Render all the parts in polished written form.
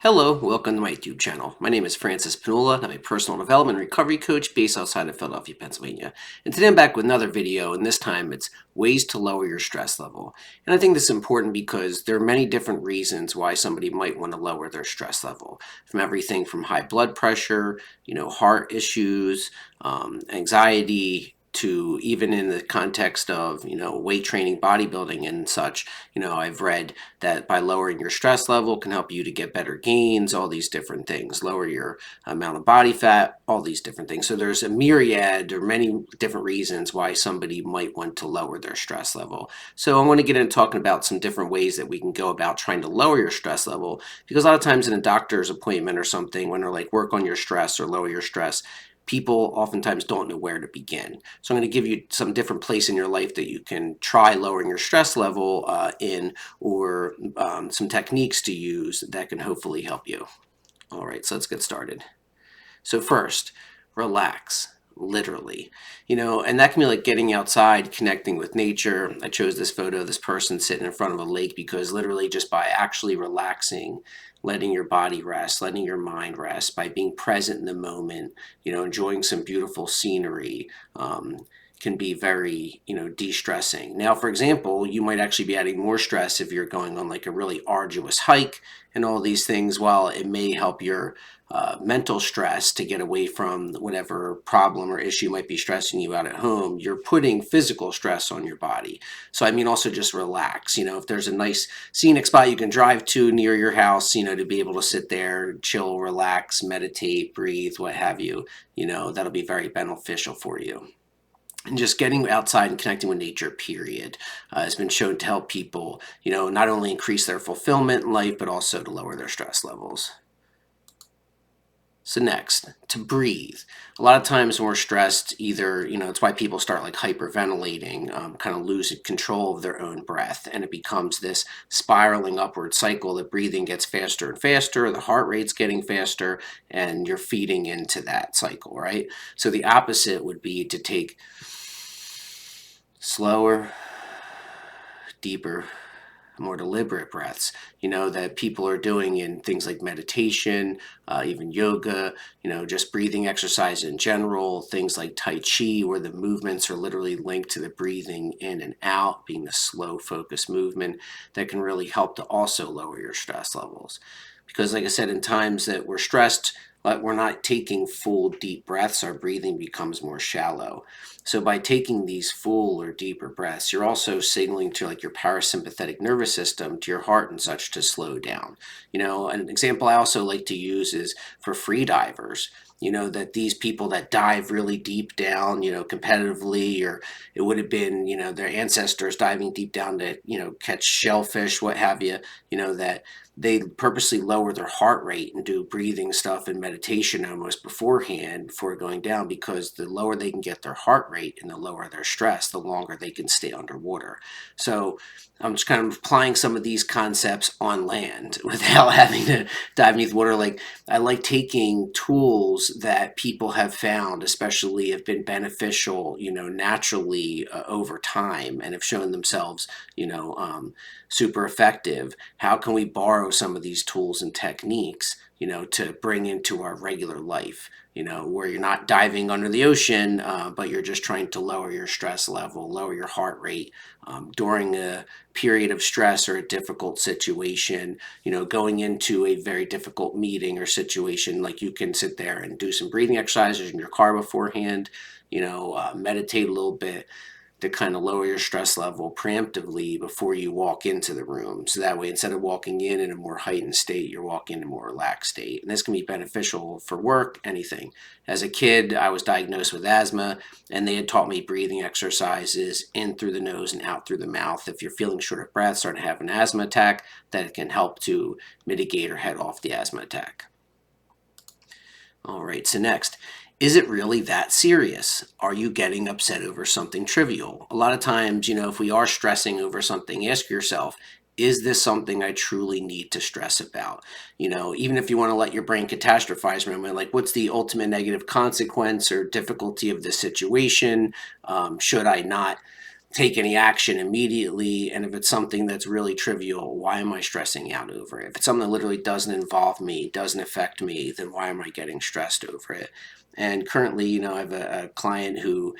Hello, welcome to my YouTube channel. My name is Francis Panula. I'm a personal development and recovery coach based outside of Philadelphia, Pennsylvania. And today I'm back with another video, and this time it's ways to lower your stress level. And I think this is important because there are many different reasons why somebody might want to lower their stress level. From everything from high blood pressure, heart issues, anxiety, to even in the context of, weight training, bodybuilding and such. I've read that by lowering your stress level can help you to get better gains, all these different things, lower your amount of body fat, all these different things. So there's a myriad or many different reasons why somebody might want to lower their stress level. So I want to get into talking about some different ways that we can go about trying to lower your stress level, because a lot of times in a doctor's appointment or something, when they're like, work on your stress or lower your stress, people oftentimes don't know where to begin. So I'm going to give you some different place in your life that you can try lowering your stress level or some techniques to use that can hopefully help you. All right, so let's get started. So first, relax. Literally, and that can be like getting outside, connecting with nature. I chose this photo of this person sitting in front of a lake because literally just by actually relaxing, letting your body rest, letting your mind rest, by being present in the moment, enjoying some beautiful scenery, can be very, de-stressing. Now, for example, you might actually be adding more stress if you're going on like a really arduous hike and all these things. While it may help your mental stress to get away from whatever problem or issue might be stressing you out at home, you're putting physical stress on your body. So I mean, also just relax. If there's a nice scenic spot you can drive to near your house, to be able to sit there, chill, relax, meditate, breathe, what have you, that'll be very beneficial for you. And just getting outside and connecting with nature, period, has been shown to help people, not only increase their fulfillment in life, but also to lower their stress levels. So next, to breathe. A lot of times when we're stressed, either, it's why people start like hyperventilating, kind of losing control of their own breath. And it becomes this spiraling upward cycle. The breathing gets faster and faster, the heart rate's getting faster, and you're feeding into that cycle, right? So the opposite would be to take slower, deeper, more deliberate breaths, that people are doing in things like meditation, even yoga, just breathing exercise in general, things like Tai Chi, where the movements are literally linked to the breathing in and out, being the slow, focused movement that can really help to also lower your stress levels. Because like I said, in times that we're stressed, but we're not taking full deep breaths, our breathing becomes more shallow. So by taking these full or deeper breaths, you're also signaling to like your parasympathetic nervous system, to your heart and such, to slow down. An example I also like to use is for free divers. That these people that dive really deep down, competitively, or it would have been, their ancestors diving deep down to, catch shellfish, what have you, that they purposely lower their heart rate and do breathing stuff and meditation almost beforehand before going down, because the lower they can get their heart rate and the lower their stress, the longer they can stay underwater. So I'm just kind of applying some of these concepts on land without having to dive beneath water. Like, I like taking tools that people have found, especially have been beneficial, naturally over time, and have shown themselves, super effective. How can we borrow some of these tools and techniques, to bring into our regular life, where you're not diving under the ocean, but you're just trying to lower your stress level, lower your heart rate during a period of stress or a difficult situation, going into a very difficult meeting or situation. Like, you can sit there and do some breathing exercises in your car beforehand, meditate a little bit to kind of lower your stress level preemptively before you walk into the room. So that way, instead of walking in a more heightened state, you're walking in a more relaxed state. And this can be beneficial for work, anything. As a kid, I was diagnosed with asthma, and they had taught me breathing exercises in through the nose and out through the mouth. If you're feeling short of breath, starting to have an asthma attack, that can help to mitigate or head off the asthma attack. All right, so next, is it really that serious? Are you getting upset over something trivial? A lot of times, if we are stressing over something, ask yourself, is this something I truly need to stress about? Even if you want to let your brain catastrophize for a moment, like, what's the ultimate negative consequence or difficulty of this situation? Should I not take any action immediately. And if it's something that's really trivial, why am I stressing out over it? If it's something that literally doesn't involve me, doesn't affect me, then why am I getting stressed over it? And currently, I have a client who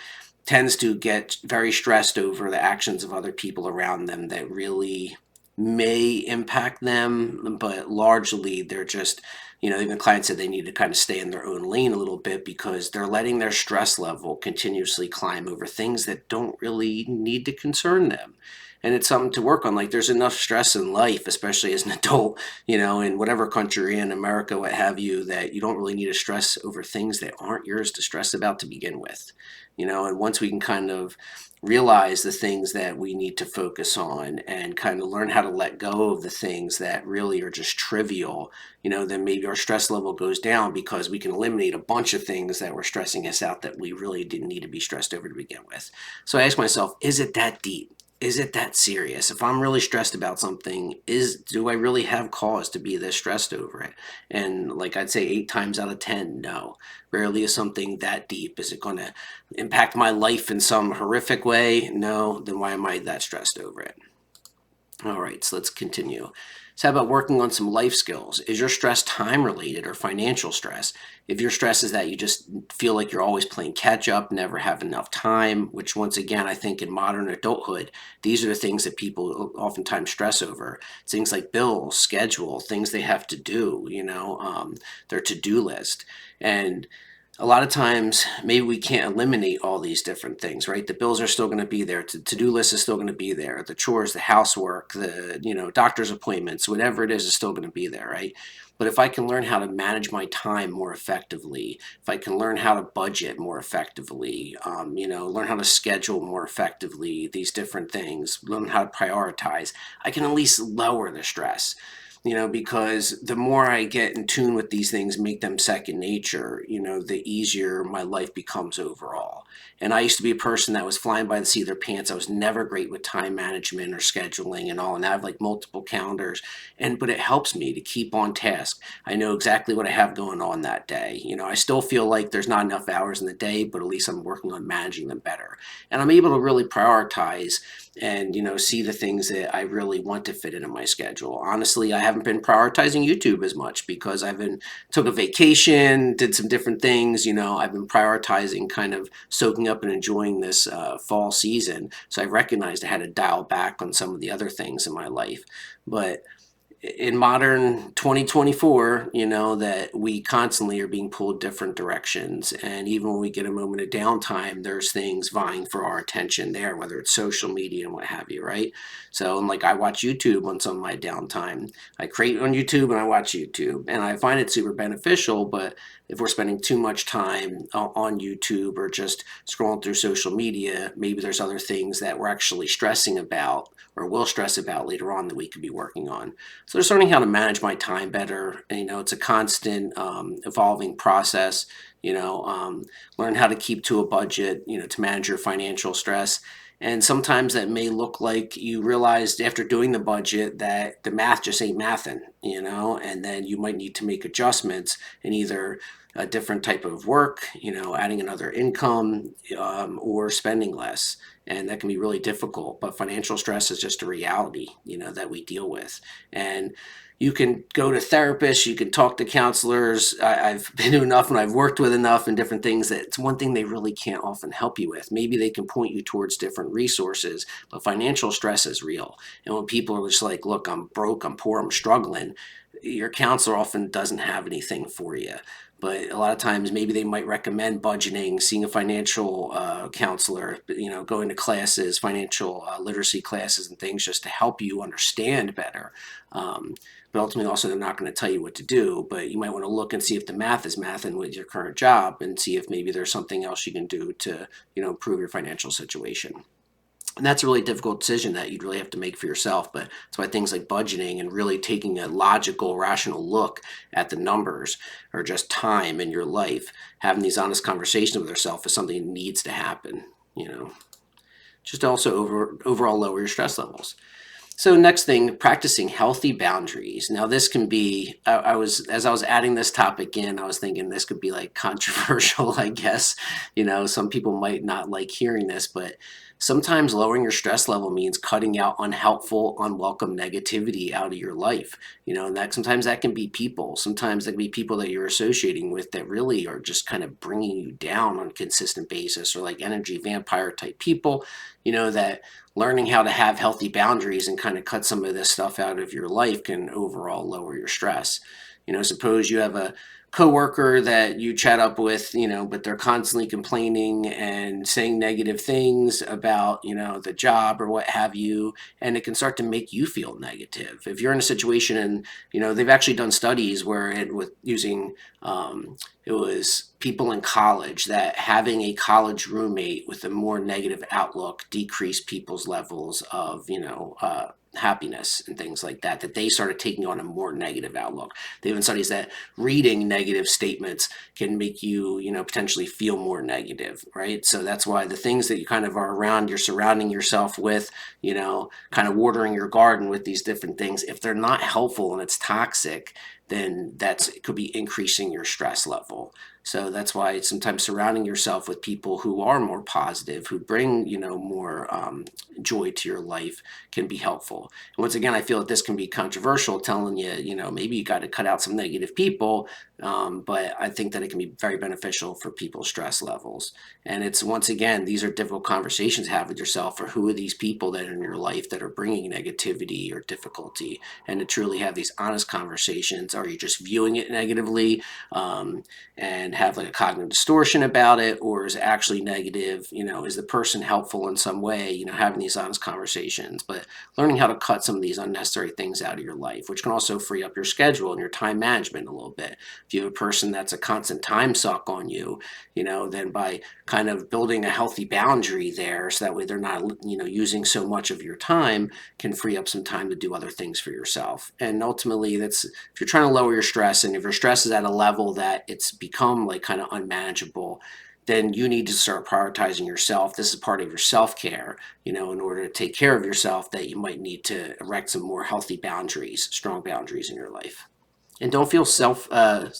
tends to get very stressed over the actions of other people around them that really may impact them, but largely they're just, even clients said they need to kind of stay in their own lane a little bit because they're letting their stress level continuously climb over things that don't really need to concern them. And it's something to work on. Like there's enough stress in life, especially as an adult, in whatever country you're in, America, what have you, that you don't really need to stress over things that aren't yours to stress about to begin with. And once we can kind of realize the things that we need to focus on and kind of learn how to let go of the things that really are just trivial, then maybe our stress level goes down because we can eliminate a bunch of things that were stressing us out that we really didn't need to be stressed over to begin with. So I ask myself, is it that deep? Is it that serious? If I'm really stressed about something, do I really have cause to be this stressed over it? And like I'd say 8 times out of 10, no. Rarely is something that deep. Is it going to impact my life in some horrific way? No. Then why am I that stressed over it? All right, so let's continue. So how about working on some life skills? Is your stress time related or financial stress? If your stress is that you just feel like you're always playing catch up, never have enough time, which once again, I think in modern adulthood, these are the things that people oftentimes stress over. It's things like bills, schedule, things they have to do, their to-do list. And a lot of times maybe we can't eliminate all these different things, right? The bills are still going to be there. To-do list is still going to be there. The chores, the housework, the, doctor's appointments, whatever it is still going to be there, right? But if I can learn how to manage my time more effectively, if I can learn how to budget more effectively, learn how to schedule more effectively, these different things, learn how to prioritize, I can at least lower the stress. Because the more I get in tune with these things, make them second nature, the easier my life becomes overall. And I used to be a person that was flying by the seat of their pants. I was never great with time management or scheduling and all. And I have like multiple calendars, but it helps me to keep on task. I know exactly what I have going on that day. I still feel like there's not enough hours in the day, but at least I'm working on managing them better. And I'm able to really prioritize and see the things that I really want to fit into my schedule. Honestly, I haven't been prioritizing YouTube as much because I've been took a vacation, did some different things. I've been prioritizing kind of soaking up and enjoying this fall season. So I recognized I had to dial back on some of the other things in my life. But in modern 2024, that we constantly are being pulled different directions. And even when we get a moment of downtime, there's things vying for our attention there, whether it's social media and what have you, right? So, and like I watch YouTube on some of my downtime. I create on YouTube and I watch YouTube. And I find it super beneficial, but if we're spending too much time on YouTube or just scrolling through social media, maybe there's other things that we're actually stressing about or will stress about later on that we could be working on. So just learning how to manage my time better. And, it's a constant evolving process. Learn how to keep to a budget, to manage your financial stress. And sometimes that may look like you realized after doing the budget that the math just ain't mathing, and then you might need to make adjustments in either a different type of work, adding another income or spending less. And that can be really difficult. But financial stress is just a reality, that we deal with. And you can go to therapists, you can talk to counselors. I've been to enough and I've worked with enough and different things that it's one thing they really can't often help you with. Maybe they can point you towards different resources, but financial stress is real. And when people are just like, look, I'm broke, I'm poor, I'm struggling, your counselor often doesn't have anything for you. But a lot of times, maybe they might recommend budgeting, seeing a financial counselor, going to classes, financial literacy classes and things just to help you understand better. But ultimately, also, they're not going to tell you what to do. But you might want to look and see if the math is mathing with your current job and see if maybe there's something else you can do to, improve your financial situation. And that's a really difficult decision that you'd really have to make for yourself. But that's why things like budgeting and really taking a logical, rational look at the numbers or just time in your life, having these honest conversations with yourself is something that needs to happen, just to also overall lower your stress levels. So next thing, practicing healthy boundaries. Now this can be, as I was adding this topic in, I was thinking this could be like controversial, I guess. Some people might not like hearing this, but Sometimes lowering your stress level means cutting out unhelpful, unwelcome negativity out of your life. And that sometimes that can be people. Sometimes that can be people that you're associating with that really are just kind of bringing you down on a consistent basis, or like energy vampire type people, that learning how to have healthy boundaries and kind of cut some of this stuff out of your life can overall lower your stress. Suppose you have a coworker that you chat up with, but they're constantly complaining and saying negative things about, the job or what have you, and it can start to make you feel negative. If you're in a situation and, they've actually done studies where it with using it was people in college that having a college roommate with a more negative outlook decreased people's levels of, happiness and things like that, that they started taking on a more negative outlook. They've been studies that reading negative statements can make you, potentially feel more negative, right? So that's why the things that you kind of are around, you're surrounding yourself with, kind of watering your garden with these different things, if they're not helpful and it's toxic, then it could be increasing your stress level. So that's why sometimes surrounding yourself with people who are more positive, who bring, more joy to your life, can be helpful. And once again, I feel that this can be controversial, telling you, maybe you got to cut out some negative people, but I think that it can be very beneficial for people's stress levels. And it's, once again, these are difficult conversations to have with yourself, or who are these people that are in your life that are bringing negativity or difficulty, and to truly have these honest conversations. Are you just viewing it negatively, and have like a cognitive distortion about it, or is it actually negative? Is the person helpful in some way? Having these honest conversations, but learning how to cut some of these unnecessary things out of your life, which can also free up your schedule and your time management a little bit. If you have a person that's a constant time suck on you, then by kind of building a healthy boundary there, so that way they're not, using so much of your time, can free up some time to do other things for yourself. And ultimately, that's, if you're trying to lower your stress, and if your stress is at a level that it's become like kind of unmanageable, then you need to start prioritizing yourself. This is part of your self-care, in order to take care of yourself, that you might need to erect some more healthy boundaries, strong boundaries in your life. And don't feel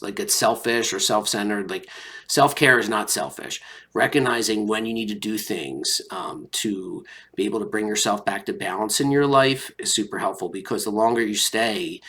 like it's selfish or self-centered. Like, self-care is not selfish. Recognizing when you need to do things, to be able to bring yourself back to balance in your life is super helpful, because the longer you stay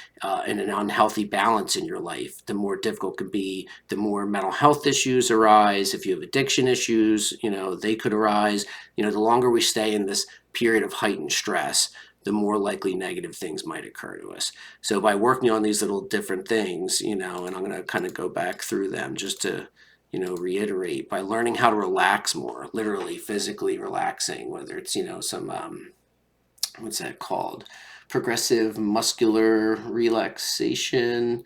in an unhealthy balance in your life, the more difficult it can be, the more mental health issues arise. If you have addiction issues, they could arise. The longer we stay in this period of heightened stress, the more likely negative things might occur to us. So by working on these little different things, and I'm going to kind of go back through them just to, reiterate, by learning how to relax more, literally physically relaxing, whether it's, some, what's that called? Progressive muscular relaxation,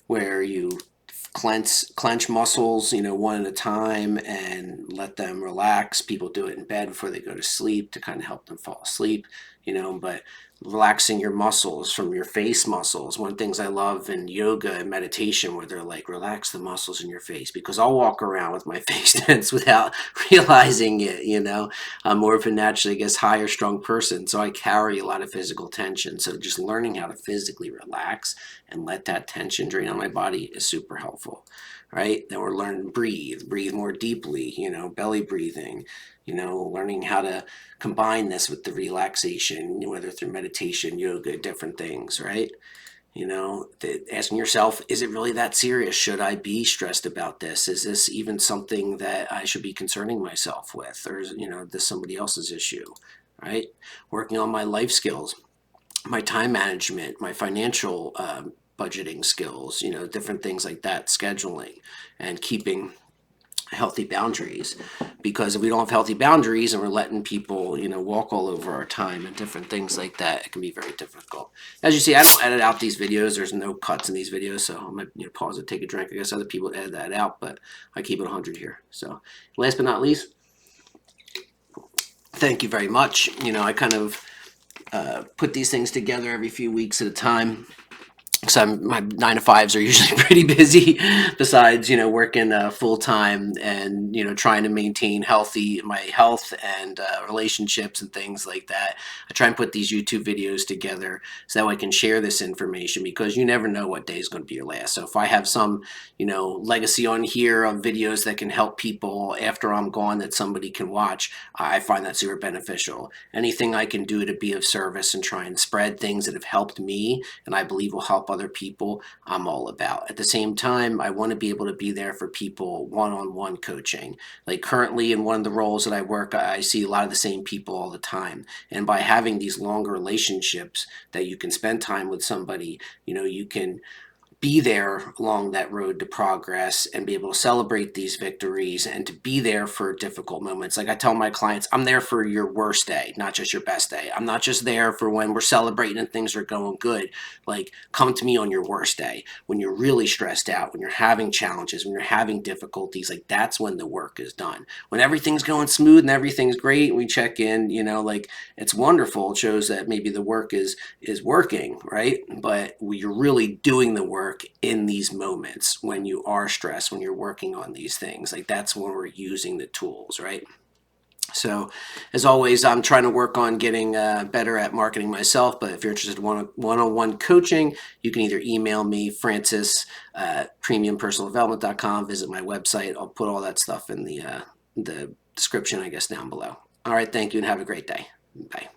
where you clench muscles, one at a time, and let them relax. People do it in bed before they go to sleep to kind of help them fall asleep, but relaxing your muscles from your face muscles. One of the things I love in yoga and meditation, where they're like, relax the muscles in your face, because I'll walk around with my face tense without realizing it. I'm more of a naturally, I guess, higher strung person, so I carry a lot of physical tension. So just learning how to physically relax and let that tension drain on my body is super helpful, right? Then we're learning to breathe more deeply, belly breathing, learning how to combine this with the relaxation, whether through meditation, yoga, different things, right? Asking yourself, is it really that serious? Should I be stressed about this? Is this even something that I should be concerning myself with? Or is, this somebody else's issue, right? Working on my life skills, my time management, my financial budgeting skills, different things like that, scheduling, and keeping healthy boundaries. Because if we don't have healthy boundaries and we're letting people, walk all over our time and different things like that, it can be very difficult. As you see, I don't edit out these videos. There's no cuts in these videos, so I might pause and take a drink. I guess other people edit that out, but I keep it 100 here. So last but not least, thank you very much. I kind of put these things together every few weeks at a time. because my 9 to 5s are usually pretty busy. Besides, working full time and trying to maintain my health and relationships and things like that. I try and put these YouTube videos together so that I can share this information, because you never know what day is going to be your last. So if I have some, legacy on here of videos that can help people after I'm gone that somebody can watch, I find that super beneficial. Anything I can do to be of service and try and spread things that have helped me and I believe will help other people, I'm all about. At the same time, I want to be able to be there for people one-on-one coaching. Like currently in one of the roles that I work, I see a lot of the same people all the time. And by having these longer relationships that you can spend time with somebody, you can be there along that road to progress and be able to celebrate these victories and to be there for difficult moments. Like I tell my clients, I'm there for your worst day, not just your best day. I'm not just there for when we're celebrating and things are going good. Like, come to me on your worst day, when you're really stressed out, when you're having challenges, when you're having difficulties. Like, that's when the work is done. When everything's going smooth and everything's great, we check in, like, it's wonderful. It shows that maybe the work is working, right? But you're really doing the work in these moments when you are stressed, when you're working on these things. Like, that's when we're using the tools, right? So, as always, I'm trying to work on getting better at marketing myself. But if you're interested in one-on-one coaching, you can either email me, Francis, premiumpersonaldevelopment.com, visit my website. I'll put all that stuff in the description, I guess, down below. All right, thank you, and have a great day. Bye.